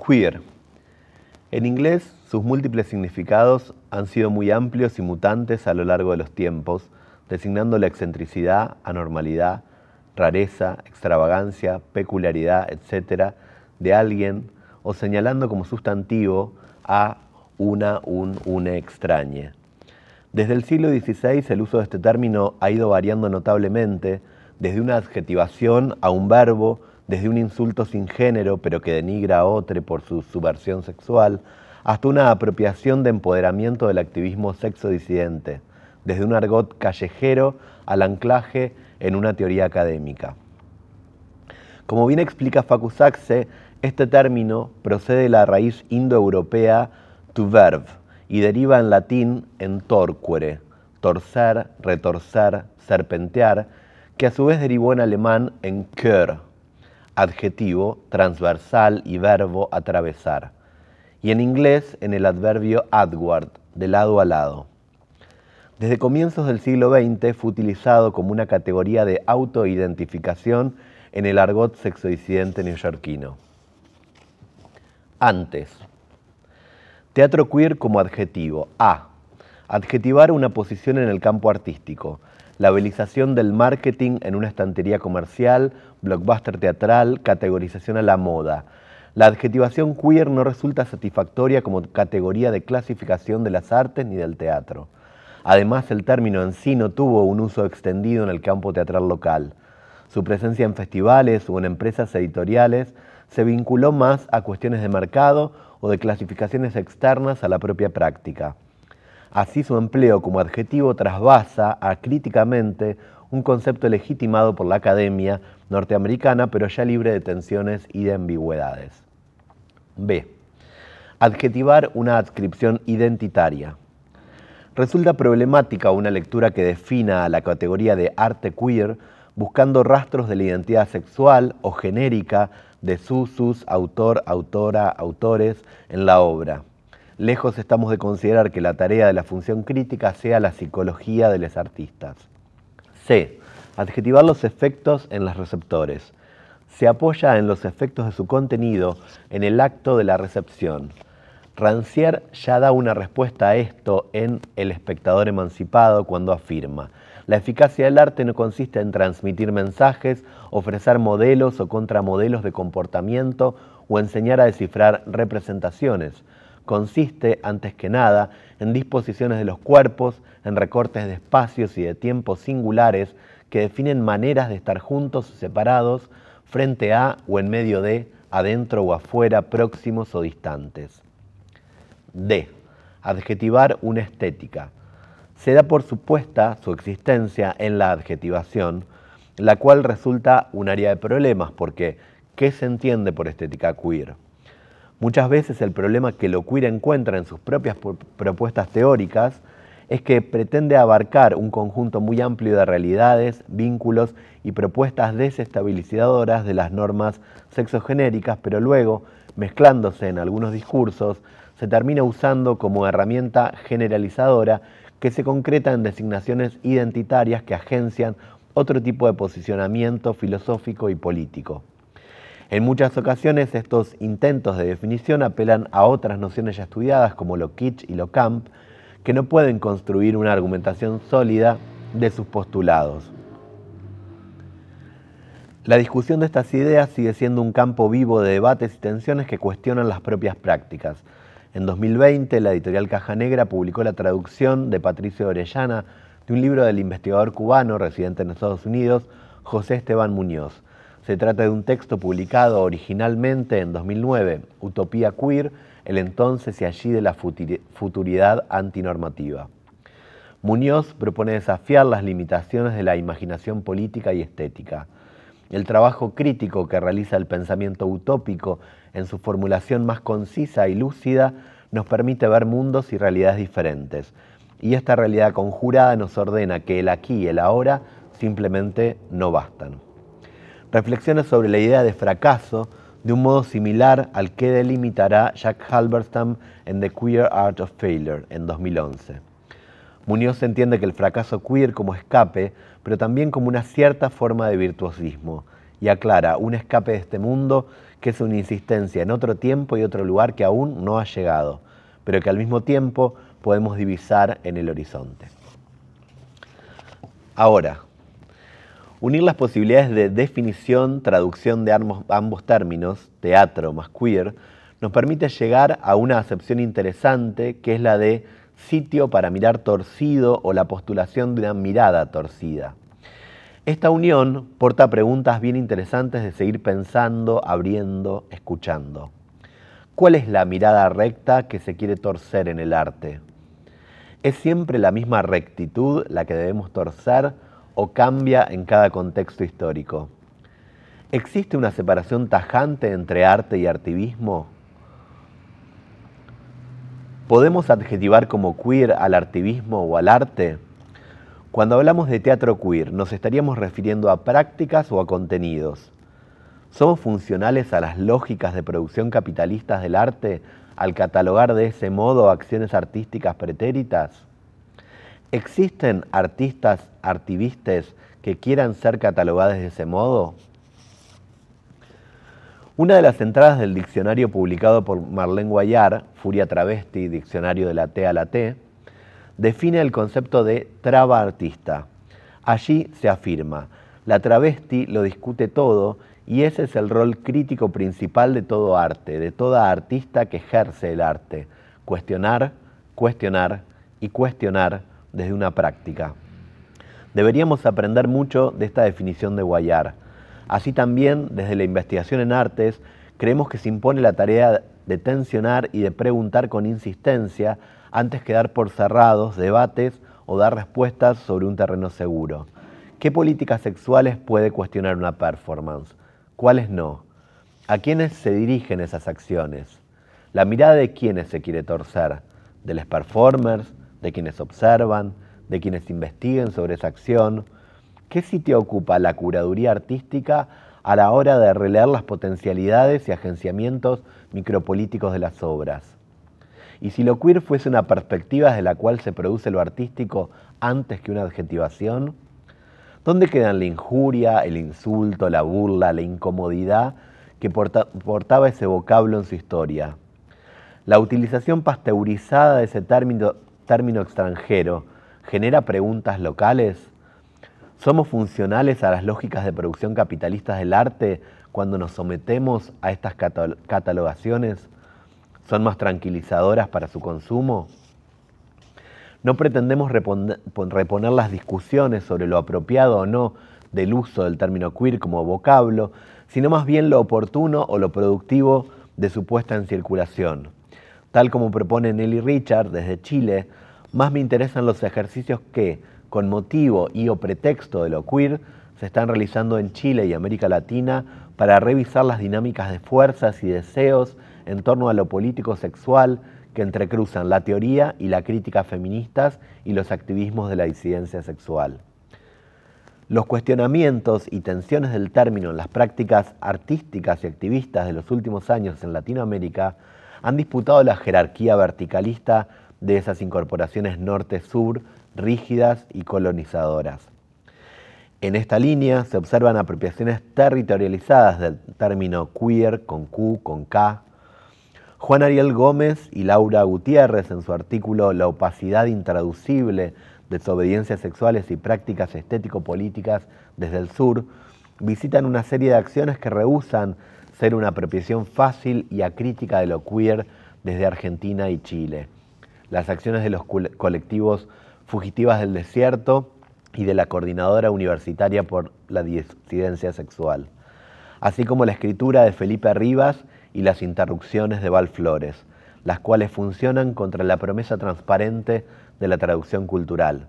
Queer. En inglés, sus múltiples significados han sido muy amplios y mutantes a lo largo de los tiempos, designando la excentricidad, anormalidad, rareza, extravagancia, peculiaridad, etc., de alguien, o señalando como sustantivo a une extrañe. Desde el siglo XVI el uso de este término ha ido variando notablemente, desde una adjetivación a un verbo, desde un insulto sin género pero que denigra a otro por su subversión sexual, hasta una apropiación de empoderamiento del activismo sexodisidente, desde un argot callejero al anclaje en una teoría académica. Como bien explica Facu-Sachse, este término procede de la raíz indoeuropea to verb y deriva en latín en torquere, torcer, retorcer, serpentear, que a su vez derivó en alemán en quer, adjetivo, transversal y verbo atravesar, y en inglés en el adverbio adward, de lado a lado. Desde comienzos del siglo XX fue utilizado como una categoría de autoidentificación en el argot sexodisidente neoyorquino. Antes. Teatro queer como adjetivo. A. Adjetivar una posición en el campo artístico. Labelización del marketing en una estantería comercial, blockbuster teatral, categorización a la moda. La adjetivación queer no resulta satisfactoria como categoría de clasificación de las artes ni del teatro. Además, el término en sí no tuvo un uso extendido en el campo teatral local. Su presencia en festivales o en empresas editoriales se vinculó más a cuestiones de mercado o de clasificaciones externas a la propia práctica. Así, su empleo como adjetivo trasvasa acríticamente un concepto legitimado por la academia norteamericana, pero ya libre de tensiones y de ambigüedades. B. Adjetivar una adscripción identitaria. Resulta problemática una lectura que defina a la categoría de arte queer buscando rastros de la identidad sexual o genérica de sus, autor, autora, autores en la obra. Lejos estamos de considerar que la tarea de la función crítica sea la psicología de los artistas. C. Adjetivar los efectos en los receptores. Se apoya en los efectos de su contenido en el acto de la recepción. Rancière ya da una respuesta a esto en El espectador emancipado cuando afirma: la eficacia del arte no consiste en transmitir mensajes, ofrecer modelos o contramodelos de comportamiento o enseñar a descifrar representaciones. Consiste, antes que nada, en disposiciones de los cuerpos, en recortes de espacios y de tiempos singulares que definen maneras de estar juntos o separados, frente a o en medio de, adentro o afuera, próximos o distantes. D. Adjetivar una estética. Se da por supuesta su existencia en la adjetivación, la cual resulta un área de problemas, porque ¿qué se entiende por estética queer? Muchas veces el problema que lo queer encuentra en sus propias propuestas teóricas es que pretende abarcar un conjunto muy amplio de realidades, vínculos y propuestas desestabilizadoras de las normas sexogenéricas, pero luego, mezclándose en algunos discursos, se termina usando como herramienta generalizadora que se concreta en designaciones identitarias que agencian otro tipo de posicionamiento filosófico y político. En muchas ocasiones estos intentos de definición apelan a otras nociones ya estudiadas como lo kitsch y lo camp, que no pueden construir una argumentación sólida de sus postulados. La discusión de estas ideas sigue siendo un campo vivo de debates y tensiones que cuestionan las propias prácticas. En 2020, la editorial Caja Negra publicó la traducción de Patricio Orellana de un libro del investigador cubano residente en Estados Unidos, José Esteban Muñoz. Se trata de un texto publicado originalmente en 2009, Utopía Queer, el entonces y allí de la futuridad antinormativa. Muñoz propone desafiar las limitaciones de la imaginación política y estética. El trabajo crítico que realiza el pensamiento utópico en su formulación más concisa y lúcida nos permite ver mundos y realidades diferentes. Y esta realidad conjurada nos ordena que el aquí y el ahora simplemente no bastan. Reflexiona sobre la idea de fracaso de un modo similar al que delimitará Jack Halberstam en The Queer Art of Failure en 2011. Muñoz entiende que el fracaso queer como escape, pero también como una cierta forma de virtuosismo, y aclara un escape de este mundo que es una insistencia en otro tiempo y otro lugar que aún no ha llegado, pero que al mismo tiempo podemos divisar en el horizonte. Ahora, unir las posibilidades de definición, traducción de ambos términos, teatro más queer, nos permite llegar a una acepción interesante que es la de sitio para mirar torcido o la postulación de una mirada torcida. Esta unión porta preguntas bien interesantes de seguir pensando, abriendo, escuchando. ¿Cuál es la mirada recta que se quiere torcer en el arte? ¿Es siempre la misma rectitud la que debemos torcer o cambia en cada contexto histórico? ¿Existe una separación tajante entre arte y artivismo? ¿Podemos adjetivar como queer al artivismo o al arte? Cuando hablamos de teatro queer, ¿nos estaríamos refiriendo a prácticas o a contenidos? ¿Somos funcionales a las lógicas de producción capitalistas del arte al catalogar de ese modo acciones artísticas pretéritas? ¿Existen artistas, artivistas que quieran ser catalogados de ese modo? Una de las entradas del diccionario publicado por Marlene Guayar, Furia Travesti, Diccionario de la T a la T, define el concepto de traba artista. Allí se afirma, la travesti lo discute todo y ese es el rol crítico principal de todo arte, de toda artista que ejerce el arte. Cuestionar, cuestionar y cuestionar desde una práctica. Deberíamos aprender mucho de esta definición de Guayar. Así también, desde la investigación en artes, creemos que se impone la tarea de tensionar y de preguntar con insistencia antes que dar por cerrados debates o dar respuestas sobre un terreno seguro. ¿Qué políticas sexuales puede cuestionar una performance? ¿Cuáles no? ¿A quiénes se dirigen esas acciones? ¿La mirada de quiénes se quiere torcer? ¿De los performers? ¿De quienes observan? ¿De quienes investiguen sobre esa acción? ¿Qué sitio ocupa la curaduría artística a la hora de releer las potencialidades y agenciamientos micropolíticos de las obras? Y si lo queer fuese una perspectiva desde la cual se produce lo artístico antes que una adjetivación, ¿dónde quedan la injuria, el insulto, la burla, la incomodidad que portaba ese vocablo en su historia? La utilización pasteurizada de ese término extranjero genera preguntas locales. ¿Somos funcionales a las lógicas de producción capitalistas del arte cuando nos sometemos a estas catalogaciones? ¿Son más tranquilizadoras para su consumo? No pretendemos reponer las discusiones sobre lo apropiado o no del uso del término queer como vocablo, sino más bien lo oportuno o lo productivo de su puesta en circulación. Tal como propone Nelly Richard desde Chile, más me interesan los ejercicios que, con motivo y o pretexto de lo queer, se están realizando en Chile y América Latina para revisar las dinámicas de fuerzas y deseos en torno a lo político sexual que entrecruzan la teoría y la crítica feministas y los activismos de la disidencia sexual. Los cuestionamientos y tensiones del término en las prácticas artísticas y activistas de los últimos años en Latinoamérica han disputado la jerarquía verticalista de esas incorporaciones norte-sur rígidas y colonizadoras. En esta línea se observan apropiaciones territorializadas del término queer con Q, con K. Juan Ariel Gómez y Laura Gutiérrez, en su artículo La opacidad intraducible, desobediencias sexuales y prácticas estético-políticas desde el sur, visitan una serie de acciones que rehúsan ser una apropiación fácil y acrítica de lo queer desde Argentina y Chile. Las acciones de los colectivos Fugitivas del Desierto y de la Coordinadora Universitaria por la Disidencia Sexual, así como la escritura de Felipe Rivas y las interrupciones de Val Flores, las cuales funcionan contra la promesa transparente de la traducción cultural.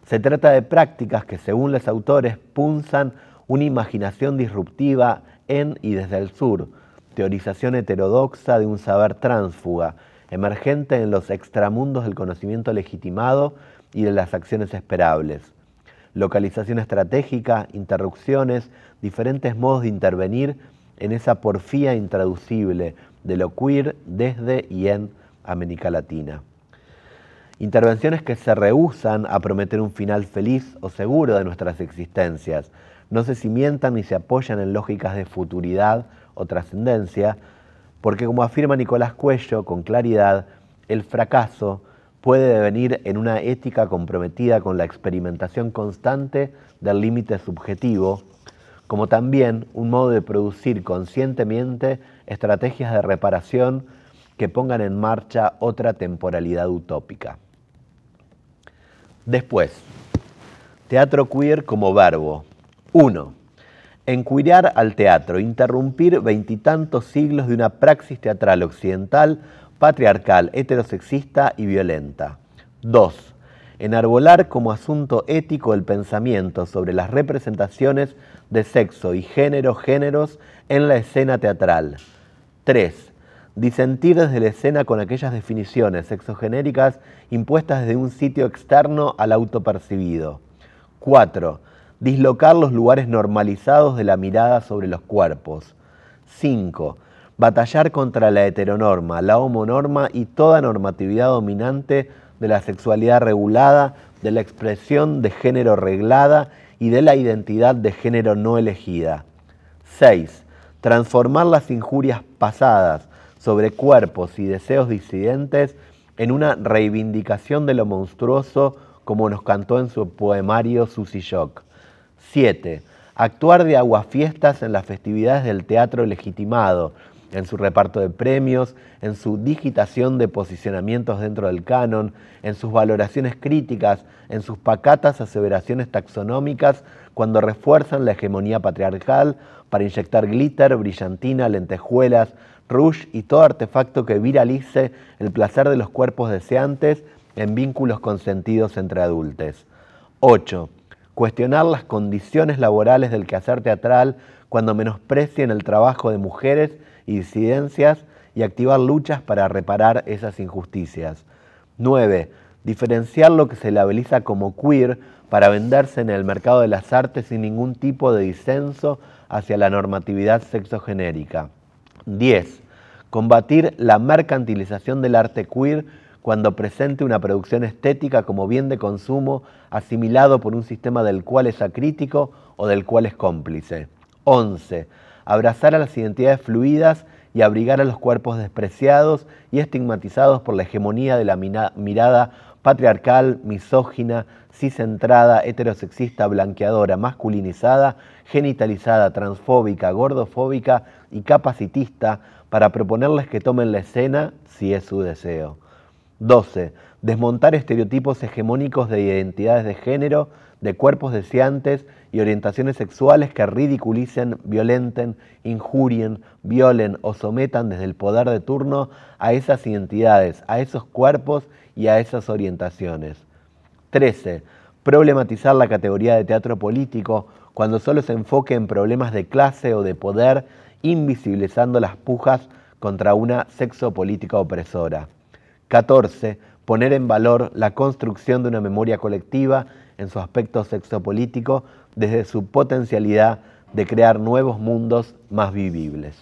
Se trata de prácticas que, según los autores, punzan una imaginación disruptiva en y desde el sur, teorización heterodoxa de un saber tránsfuga, emergente en los extramundos del conocimiento legitimado y de las acciones esperables. Localización estratégica, interrupciones, diferentes modos de intervenir en esa porfía intraducible de lo queer desde y en América Latina. Intervenciones que se rehúsan a prometer un final feliz o seguro de nuestras existencias, no se cimientan ni se apoyan en lógicas de futuridad o trascendencia, porque como afirma Nicolás Cuello con claridad, el fracaso puede devenir en una ética comprometida con la experimentación constante del límite subjetivo, como también un modo de producir conscientemente estrategias de reparación que pongan en marcha otra temporalidad utópica. Después, teatro queer como verbo. 1. Encuirar al teatro, interrumpir veintitantos siglos de una praxis teatral occidental, patriarcal, heterosexista y violenta. 2. Enarbolar como asunto ético el pensamiento sobre las representaciones de sexo y géneros en la escena teatral. 3. Disentir desde la escena con aquellas definiciones sexogenéricas impuestas desde un sitio externo al autopercibido. 4. Dislocar los lugares normalizados de la mirada sobre los cuerpos. 5. Batallar contra la heteronorma, la homonorma y toda normatividad dominante de la sexualidad regulada, de la expresión de género reglada y de la identidad de género no elegida. 6. Transformar las injurias pasadas sobre cuerpos y deseos disidentes en una reivindicación de lo monstruoso, como nos cantó en su poemario Susy Shock. 7. Actuar de aguafiestas en las festividades del teatro legitimado, en su reparto de premios, en su digitación de posicionamientos dentro del canon, en sus valoraciones críticas, en sus pacatas aseveraciones taxonómicas cuando refuerzan la hegemonía patriarcal para inyectar glitter, brillantina, lentejuelas, rouge y todo artefacto que viralice el placer de los cuerpos deseantes en vínculos consentidos entre adultos. 8. Cuestionar las condiciones laborales del quehacer teatral cuando menosprecien el trabajo de mujeres y disidencias y activar luchas para reparar esas injusticias. 9. Diferenciar lo que se labeliza como queer para venderse en el mercado de las artes sin ningún tipo de disenso hacia la normatividad sexogenérica. 10. Combatir la mercantilización del arte queer cuando presente una producción estética como bien de consumo asimilado por un sistema del cual es acrítico o del cual es cómplice. 11. Abrazar a las identidades fluidas y abrigar a los cuerpos despreciados y estigmatizados por la hegemonía de la mirada patriarcal, misógina, ciscentrada, heterosexista, blanqueadora, masculinizada, genitalizada, transfóbica, gordofóbica y capacitista para proponerles que tomen la escena si es su deseo. 12. Desmontar estereotipos hegemónicos de identidades de género, de cuerpos deseantes y orientaciones sexuales que ridiculicen, violenten, injurien, violen o sometan desde el poder de turno a esas identidades, a esos cuerpos y a esas orientaciones. 13. Problematizar la categoría de teatro político cuando solo se enfoque en problemas de clase o de poder, invisibilizando las pujas contra una sexopolítica opresora. 14. Poner en valor la construcción de una memoria colectiva en su aspecto sexopolítico desde su potencialidad de crear nuevos mundos más vivibles.